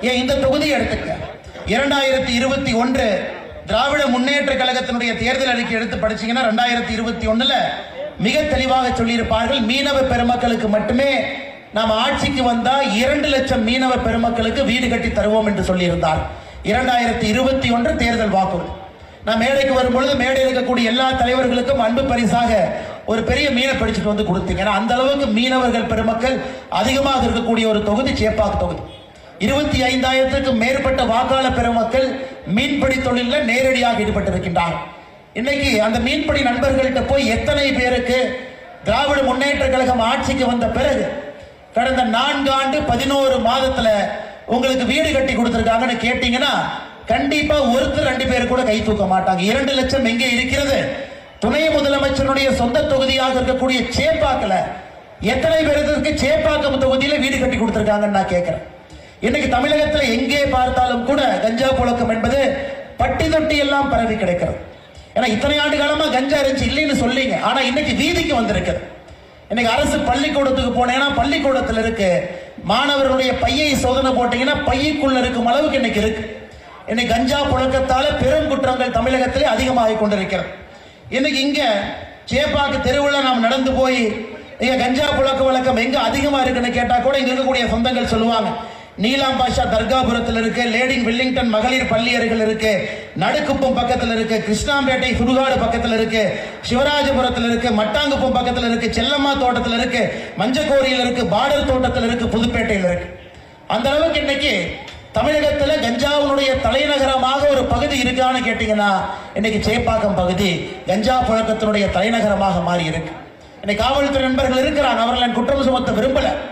ஏன் இந்த தொகுதியை எடுத்துக்க. 2021 திராவிட முன்னேற்ற கழகத்தினுடைய தேர்தல் அறிக்கை எடுத்து படிச்சீங்கன்னா 2021 மிக தெளிவாக சொல்லியிருப்பார்கள், மீனவ பெருமக்களுக்கு மட்டுமே நாம் ஆட்சிக்கு வந்தா 2 லட்சம் மீனவ பெருமக்களுக்கு வீடு கட்டி தருவோம் என்று சொல்லியிருந்தார். 2021 தேர்தல் வாக்குறுதி. நான் மேடைக்கு வரும்பொழுது மேடையில் இருக்கக்கூடிய எல்லா தலைவர்களுக்கும் அன்பு பரிசாக ஒரு பெரிய மீனை பிடிச்சிட்டு வந்து கொடுத்தீங்க. அந்த அளவுக்கு மீனவர்கள் பெருமக்கள் அதிகமாக இருக்கக்கூடிய ஒரு தொகுதி சேப்பாக்கு தொகுதி. 25,000க்கும் மேற்பட்ட வாக்காளர் பெருமக்கள் மீன்பிடி தொழிலில் நேரடியாக ஈடுபட்டிருக்கின்றார்கள். இன்னைக்கு அந்த மீன்பிடி நண்பர்கள்ட்ட போய் எத்தனை பேருக்கு திராவிட முன்னேற்ற கழகம் ஆட்சிக்கு வந்த பிறகு கடந்த 4 ஆண்டு 11 மாதத்துல உங்களுக்கு வீடு கட்டி கொடுத்திருக்காங்கன்னு கேட்டீங்கன்னா கண்டிப்பா ஒருத்தர் 2 பேர் கூட கை தூக்க மாட்டாங்க. 2 லட்சம் எங்கே இருக்கிறது? துணை முதலமைச்சருடைய சொந்த தொகுதியாக இருக்கக்கூடிய சேப்பாக்கல எத்தனை பேருக்கு சேப்பாக்கம் தொகுதியில வீடு கட்டி கொடுத்திருக்காங்கன்னு நான் கேட்கிறேன். இன்னைக்கு தமிழகத்தில் எங்கே பார்த்தாலும் கூட கஞ்சா புழக்கம் என்பது பட்டி தொட்டி எல்லாம் பரவி கிடைக்கிறது. ஏன்னா இத்தனை ஆண்டு காலமா கஞ்சா இருந்துச்சு இல்லைன்னு சொல்லிங்க, ஆனா இன்னைக்கு வீதிக்கு வந்திருக்கிறது. இன்னைக்கு அரசு பள்ளிக்கூடத்துக்கு போனேன்னா பள்ளிக்கூடத்தில் இருக்கு, மாணவர்களுடைய பையை சோதனை போட்டீங்கன்னா பையக்குள்ள இருக்கும் அளவுக்கு இன்னைக்கு இருக்கு. இன்னைக்கு கஞ்சா புழக்கத்தால பெரும் குற்றங்கள் தமிழகத்திலே அதிகமாகி கொண்டிருக்கிறது. இன்னைக்கு இங்க சேப்பாக்கு தெருவில் நாம் நடந்து போய் இங்க கஞ்சா புழக்க வழக்கம் எங்க அதிகமா இருக்குன்னு கேட்டா கூட இங்க இருக்கக்கூடிய சொந்தங்கள் சொல்லுவாங்க, நீலாம் பாஷா தர்காபுரத்தில் இருக்கு, லேடிங் வில்லிங்டன் மகளிர் பள்ளி அருகில் இருக்கு, நடுக்குப்பம் பக்கத்தில் இருக்கு, கிருஷ்ணாம்பேட்டை சுடுகாடு பக்கத்தில் இருக்கு, சிவராஜபுரத்தில் இருக்கு, மட்டாங்குப்பம் பக்கத்தில் இருக்கு, செல்லம்மா தோட்டத்தில் இருக்கு, மஞ்சக்கோரியில் இருக்கு, பார்டர் தோட்டத்தில் இருக்கு, புதுப்பேட்டையில் இருக்கு. அந்த அளவுக்கு இன்னைக்கு தமிழகத்தில் கஞ்சாவுடைய தலைநகரமாக ஒரு பகுதி இருக்கான்னு கேட்டீங்கன்னா இன்னைக்கு சேப்பாக்கம் பகுதி கஞ்சா புழக்கத்தினுடைய தலைநகரமாக மாறி இருக்கு. இன்னைக்கு காவல்துறை நண்பர்கள் இருக்கிறாங்க, அவர்கள் குற்றம் சுமத்த விரும்பல.